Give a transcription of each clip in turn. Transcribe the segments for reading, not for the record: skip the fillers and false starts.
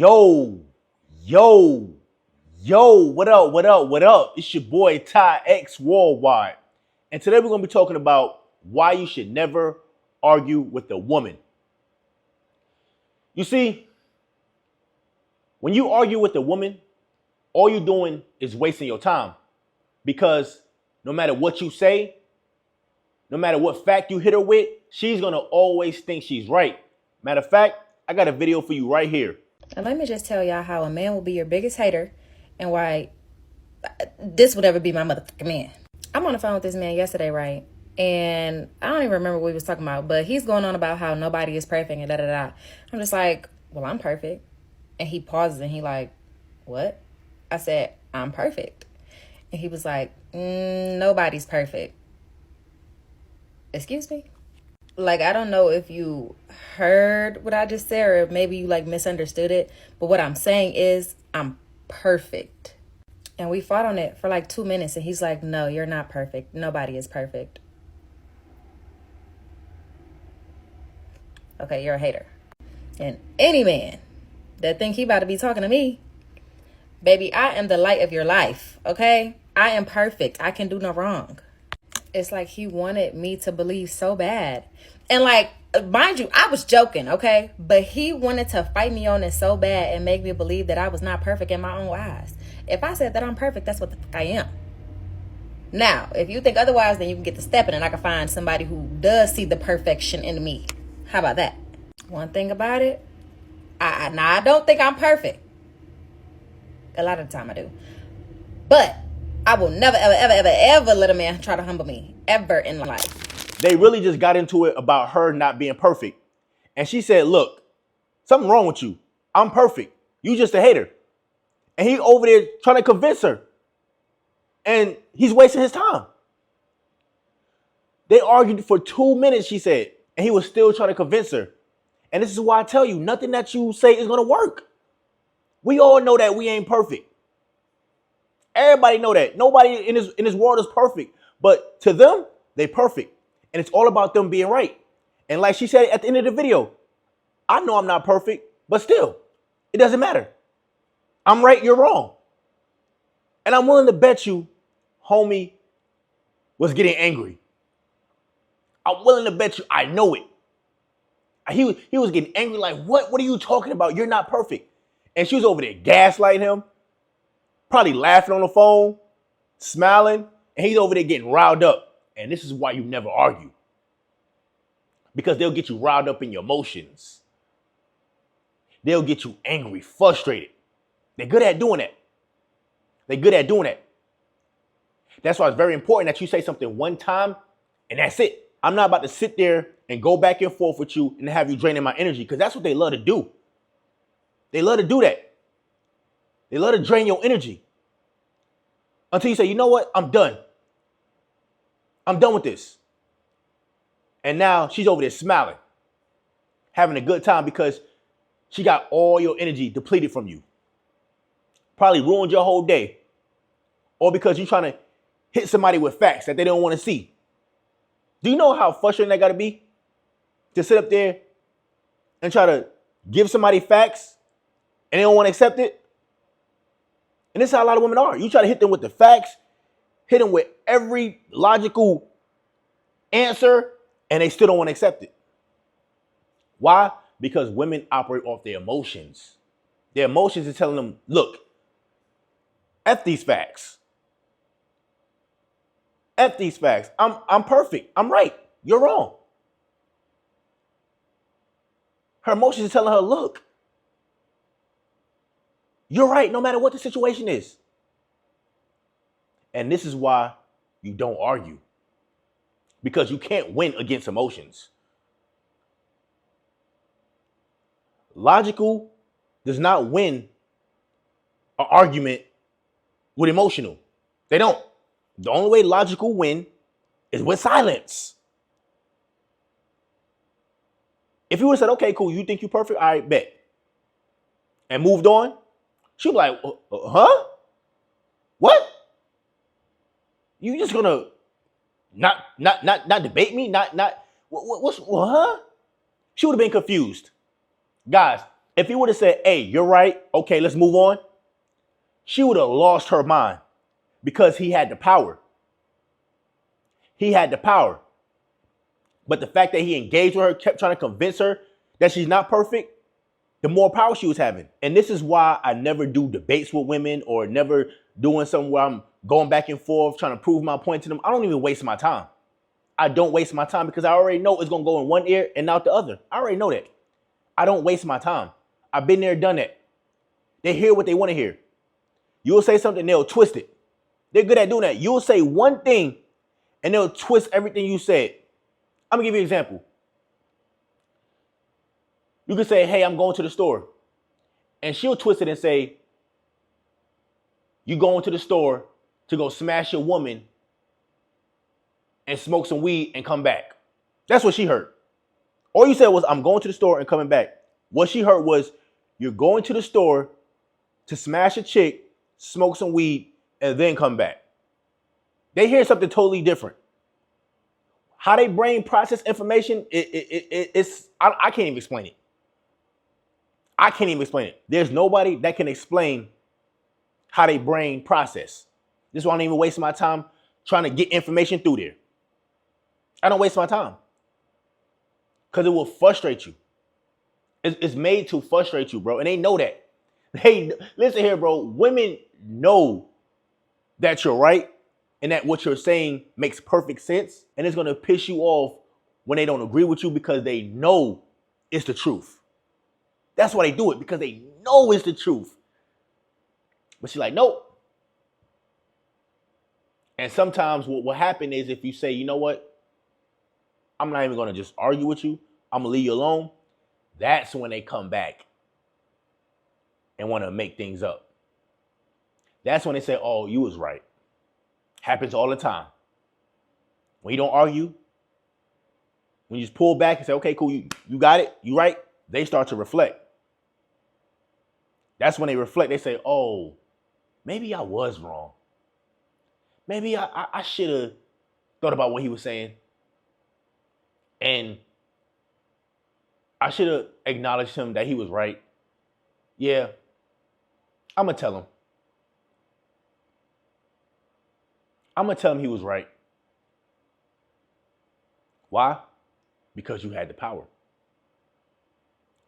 Yo, yo, what up, what up? It's your boy Ty X Worldwide. And today we're going to be talking about why you should never argue with a woman. You see, when you argue with a woman, all you're doing is wasting your time. Because no matter what you say, no matter what fact you hit her with, she's going to always think she's right. Matter of fact, I got a video for you right here. And let me just tell y'all how a man will be your biggest hater and why this would ever be my motherfucking man. I'm on the phone with this man yesterday, right? And I don't even remember what we was talking about, but he's going on about how nobody is perfect and da-da-da. I'm just like, well, I'm perfect. And he pauses and he like, what? I said, I'm perfect. And he was like, nobody's perfect. Excuse me? Like, I don't know if you heard what I just said or maybe you like misunderstood it. But what I'm saying is I'm perfect. And we fought on it for like 2 minutes. And he's like, no, you're not perfect. Nobody is perfect. Okay, you're a hater. And any man that think he about to be talking to me, baby, I am the light of your life. Okay? I am perfect. I can do no wrong. It's like he wanted me to believe so bad. And like, mind you, I was joking, okay? But he wanted to fight me on it so bad and make me believe that I was not perfect in my own eyes. If I said that I'm perfect, that's what the fuck I am. Now, if you think otherwise, then you can get to stepping and I can find somebody who does see the perfection in me. How about that? One thing about it, I don't think I'm perfect. A lot of the time I do. But I will never, ever let a man try to humble me. Ever in life. They really just got into it about her not being perfect. And she said, look, something wrong with you. I'm perfect. You just a hater. And he over there trying to convince her. And he's wasting his time. They argued for 2 minutes, she said. And he was still trying to convince her. And this is why I tell you, nothing that you say is going to work. We all know that we ain't perfect. Everybody know that. Nobody in this world is perfect. But to them, they perfect. And it's all about them being right. And like she said at the end of the video, I know I'm not perfect, but still, it doesn't matter. I'm right, you're wrong. And I'm willing to bet you, homie was getting angry. I'm willing to bet you, I know it. He was getting angry like, what are you talking about? You're not perfect. And she was over there gaslighting him, probably laughing on the phone, smiling, and he's over there getting riled up. And this is why you never argue. Because they'll get you riled up in your emotions. They'll get you angry, frustrated. They're good at doing that. That's why it's very important that you say something one time and that's it. I'm not about to sit there and go back and forth with you and have you draining my energy because that's what they love to do. They love to do that. They love to drain your energy. Until you say, you know what? I'm done. I'm done with this. And now she's over there smiling, having a good time because she got all your energy depleted from you. Probably ruined your whole day. Or because you're trying to hit somebody with facts that they don't want to see. Do you know how frustrating that got to be? To sit up there and try to give somebody facts and they don't want to accept it? And this is how a lot of women are. You try to hit them with the facts, hit them with every logical answer, and they still don't want to accept it. Why? Because women operate off their emotions. Their emotions are telling them, look, F these facts. F these facts. I'm perfect. I'm right. You're wrong. Her emotions are telling her, look, you're right no matter what the situation is. And this is why you don't argue. Because you can't win against emotions. Logical does not win an argument with emotional. They don't. The only way logical win is with silence. If you would have said, okay, cool, you think you're perfect? All right, bet. And moved on, she'd be like, huh? What? You just gonna not debate me? What's huh? She would have been confused. Guys, If he would have said, hey, you're right, okay, let's move on, she would have lost her mind because he had the power. He had the power. But the fact that he engaged with her, kept trying to convince her that she's not perfect, the more power she was having. And this is why I never do debates with women or never doing something where I'm going back and forth trying to prove my point to them. I don't even waste my time. I don't waste my time because I already know it's going to go in one ear and out the other. I already know that. I don't waste my time. I've been there, done that. They hear what they want to hear. You'll say something, they'll twist it. They're good at doing that. You'll say one thing and they'll twist everything you said. I'm going to give you an example. You can say, hey, I'm going to the store. And she'll twist it and say, you going to the store to go smash your woman and smoke some weed and come back. That's what she heard. All you said was, I'm going to the store and coming back. What she heard was, you're going to the store to smash a chick, smoke some weed, and then come back. They hear something totally different. How they brain process information, I can't even explain it. I can't even explain it. There's nobody that can explain how they brain process. This is why I don't even waste my time trying to get information through there. I don't waste my time. Because it will frustrate you. It's made to frustrate you, bro. And they know that. Hey, listen here, bro. Women know that you're right and that what you're saying makes perfect sense. And it's going to piss you off when they don't agree with you because they know it's the truth. That's why they do it, because they know it's the truth. But she's like, nope. And sometimes what will happen is if you say, you know what? I'm not even going to just argue with you. I'm going to leave you alone. That's when they come back and want to make things up. That's when they say, oh, you was right. Happens all the time. When you don't argue, when you just pull back and say, okay, cool, you got it, you right, they start to reflect. That's when they reflect. They say, oh, maybe I was wrong. Maybe I should have thought about what he was saying. And I should have acknowledged him that he was right. Yeah, I'm going to tell him. I'm going to tell him he was right. Why? Because you had the power.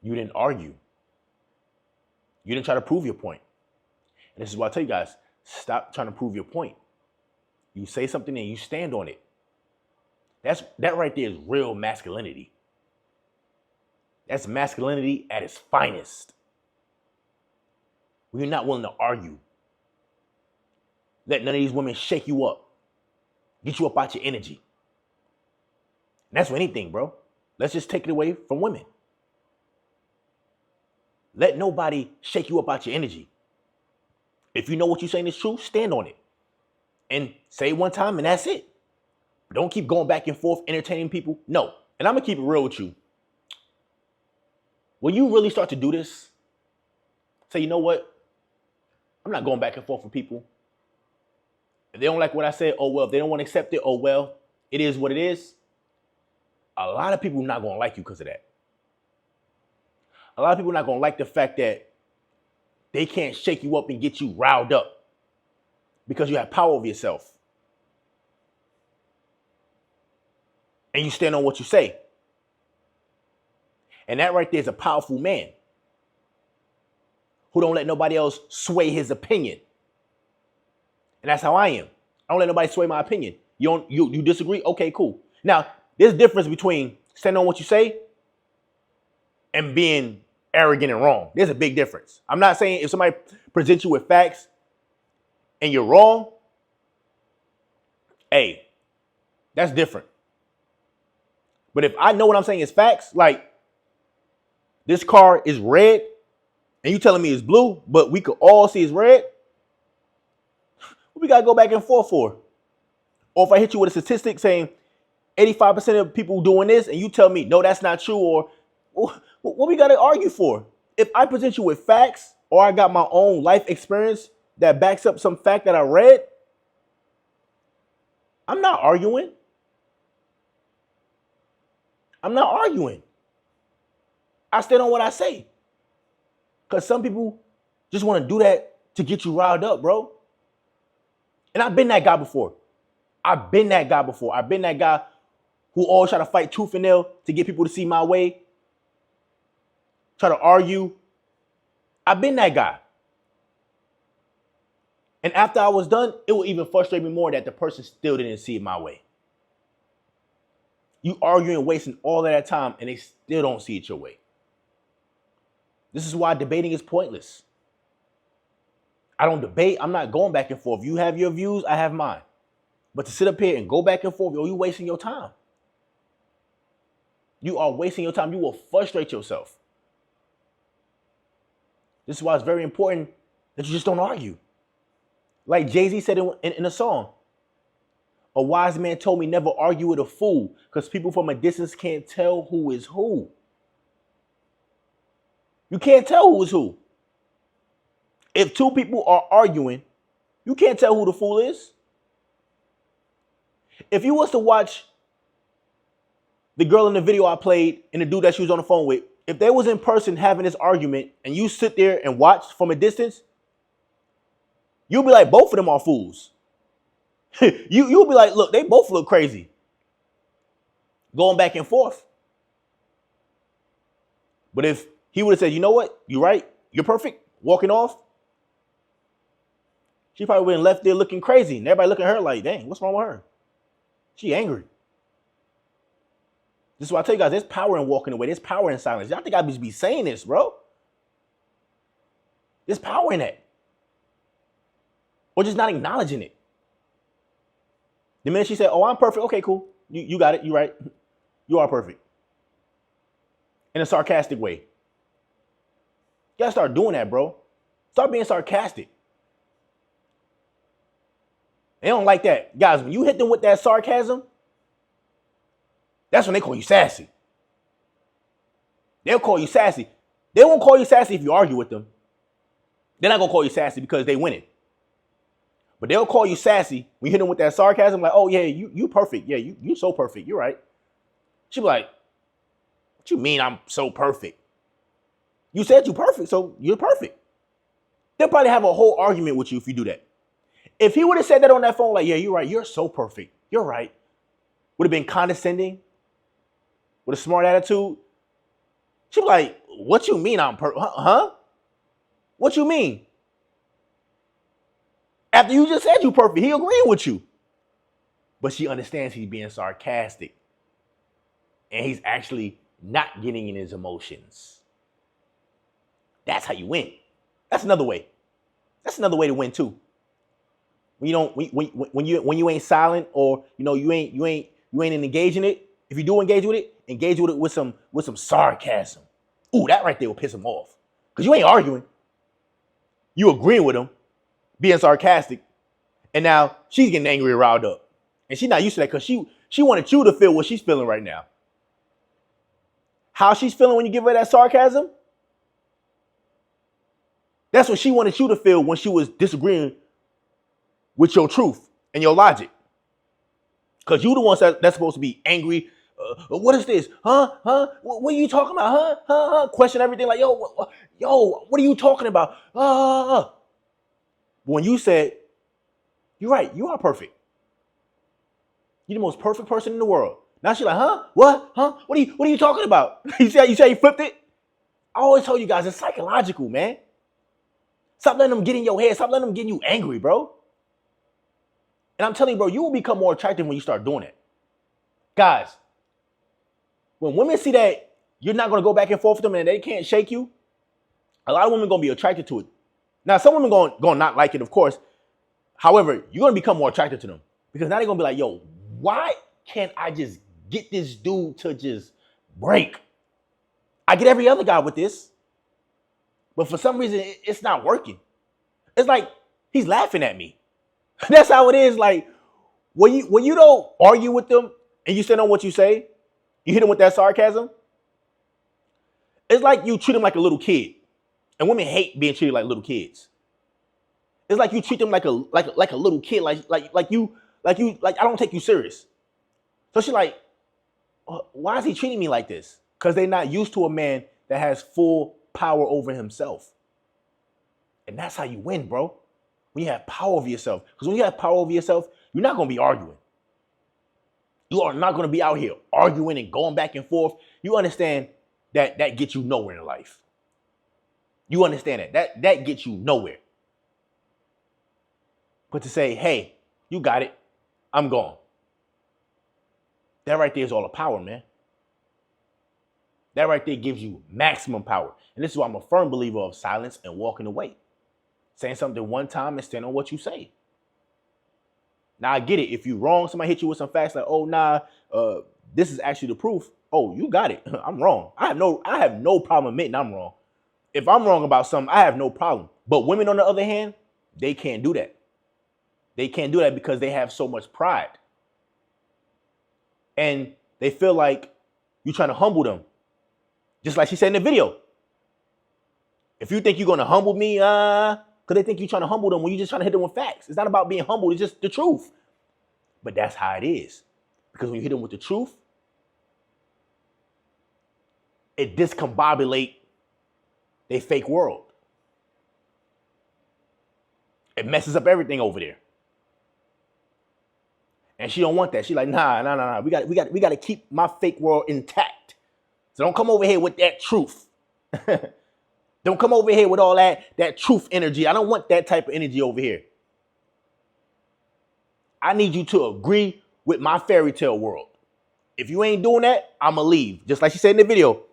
You didn't argue. You didn't try to prove your point. And this is why I tell you guys, stop trying to prove your point. You say something and you stand on it. That right there is real masculinity. That's masculinity at its finest. When you're not willing to argue. Let none of these women shake you up. Get you up out your energy. And that's for anything, bro. Let's just take it away from women. Let nobody shake you up out your energy. If you know what you're saying is true, stand on it. And say it one time and that's it. Don't keep going back and forth, entertaining people. No. And I'm going to keep it real with you. When you really start to do this, say, you know what? I'm not going back and forth with people. If they don't like what I said, oh well. If they don't want to accept it, oh well. It is what it is. A lot of people are not going to like you because of that. A lot of people are not going to like the fact that they can't shake you up and get you riled up because you have power over yourself. And you stand on what you say. And that right there is a powerful man who don't let nobody else sway his opinion. And that's how I am. I don't let nobody sway my opinion. You disagree? Okay, cool. Now, there's a difference between standing on what you say and being arrogant and wrong. There's a big difference. I'm not saying if somebody presents you with facts and you're wrong, hey, that's different. But if I know what I'm saying is facts, like this car is red and you telling me it's blue, but we could all see it's red, what we got to go back and forth for? Or if I hit you with a statistic saying 85% of people doing this and you tell me, no, that's not true, or what we got to argue for? If I present you with facts or I got my own life experience that backs up some fact that I read, I'm not arguing. I'm not arguing. I stand on what I say. Because some people just want to do that to get you riled up, bro. And I've been that guy before. I've been that guy who always try to fight tooth and nail to get people to see my way. Try to argue. I've been that guy. And after I was done, it would even frustrate me more that the person still didn't see it my way. You arguing, wasting all of that time, and they still don't see it your way. This is why debating is pointless. I don't debate. I'm not going back and forth. You have your views, I have mine. But to sit up here and go back and forth, you're wasting your time. You are wasting your time. You will frustrate yourself. This is why it's very important that you just don't argue. Like Jay-Z said in a song, a wise man told me never argue with a fool because people from a distance can't tell who is who. You can't tell who is who. If two people are arguing, you can't tell who the fool is. If you was to watch the girl in the video I played and the dude that she was on the phone with, if they was in person having this argument and you sit there and watch from a distance, you'll be like, both of them are fools. You'll be like, look, they both look crazy. Going back and forth. But if he would have said, you know what? You're right. You're perfect. Walking off. She probably would have left there looking crazy. And everybody looking at her like, dang, what's wrong with her? She angry. This is why I tell you guys, there's power in walking away. There's power in silence. Y'all think I be saying this, bro. There's power in that. Or just not acknowledging it. The minute she said, oh, I'm perfect. Okay, cool. You got it. You right. You are perfect. In a sarcastic way. You gotta start doing that, bro. Start being sarcastic. They don't like that. Guys, when you hit them with that sarcasm, that's when they call you sassy. They'll call you sassy. They won't call you sassy if you argue with them. They're not going to call you sassy because they winning. But they'll call you sassy when you hit them with that sarcasm, like, oh, yeah, you perfect. Yeah, you so perfect. You're right. She'll be like, what you mean I'm so perfect? You said you're perfect, so you're perfect. They'll probably have a whole argument with you if you do that. If he would have said that on that phone, like, yeah, you're right. You're so perfect. You're right. Would have been condescending with a smart attitude. She'd be like, what you mean I'm perfect? Huh? What you mean? After you just said you perfect, he agreeing with you. But she understands he's being sarcastic. And he's actually not getting in his emotions. That's how you win. That's another way. That's another way to win too. When you don't, when you ain't silent, or you ain't engaging it. If you do engage with it with some sarcasm. Ooh, that right there will piss him off. Because you ain't arguing. You agreeing with him, being sarcastic, and now she's getting angry and riled up. And she's not used to that because she wanted you to feel what she's feeling right now. How she's feeling when you give her that sarcasm? That's what she wanted you to feel when she was disagreeing with your truth and your logic. Because you the ones that's supposed to be angry. What is this? Huh? What are you talking about? Huh? Question everything like, yo, what are you talking about? When you said, you're right, you are perfect. You're the most perfect person in the world. Now she's like, huh? What? Huh? What are you talking about? You say you flipped it? I always tell you guys, it's psychological, man. Stop letting them get in your head. Stop letting them get you angry, bro. And I'm telling you, bro, you will become more attractive when you start doing it. Guys, when women see that you're not going to go back and forth with them and they can't shake you, a lot of women are going to be attracted to it. Now, some women going to not like it, of course. However, you're going to become more attracted to them. Because now they're going to be like, yo, why can't I just get this dude to just break? I get every other guy with this. But for some reason, it's not working. It's like he's laughing at me. That's how it is. Like when you don't argue with them and you stand on what you say, you hit them with that sarcasm. It's like you treat them like a little kid, and women hate being treated like little kids. It's like you treat them like a little kid, like I don't take you serious. So she's like, why is he treating me like this? Because they're not used to a man that has full power over himself. And that's how you win, bro. When you have power over yourself. Because when you have power over yourself, you're not going to be arguing. You are not going to be out here arguing and going back and forth. You understand that gets you nowhere in life. You understand that gets you nowhere. But to say, hey, you got it, I'm gone. That right there is all the power, man. That right there gives you maximum power. And this is why I'm a firm believer of silence and walking away. Saying something one time and stand on what you say. Now, I get it. If you're wrong, somebody hit you with some facts like, oh, nah, this is actually the proof. Oh, you got it. I'm wrong. I have no problem admitting I'm wrong. If I'm wrong about something, I have no problem. But women, on the other hand, they can't do that. They can't do that because they have so much pride. And they feel like you're trying to humble them. Just like she said in the video. If you think you're going to humble me, because they think you're trying to humble them when you're just trying to hit them with facts. It's not about being humble. It's just the truth. But that's how it is. Because when you hit them with the truth, it discombobulates their fake world. It messes up everything over there. And she don't want that. She like, nah. We got to keep my fake world intact. So don't come over here with that truth. Don't come over here with all that truth energy. I don't want that type of energy over here. I need you to agree with my fairy tale world. If you ain't doing that, I'ma leave. Just like she said in the video,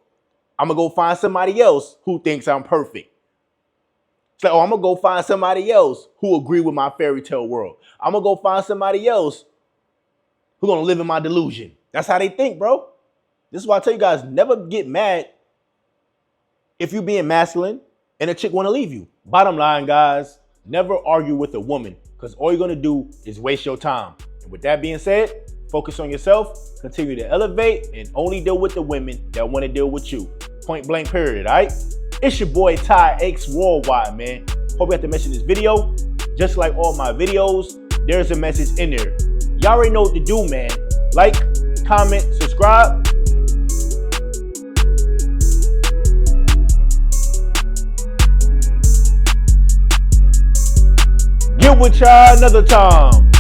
I'm gonna go find somebody else who thinks I'm perfect. It's like, oh, I'm gonna go find somebody else who agree with my fairy tale world. I'm gonna go find somebody else who's gonna live in my delusion. That's how they think, bro. This is why I tell you guys, never get mad if you're being masculine and a chick want to leave you. Bottom line, guys, never argue with a woman because all you're going to do is waste your time. And with that being said, focus on yourself, continue to elevate, and only deal with the women that want to deal with you. Point blank, period, all right? It's your boy, Ty X Worldwide, man. Hope you have to mention this video. Just like all my videos, there's a message in there. Y'all already know what to do, man. Like, comment, subscribe. Get with y'all another time.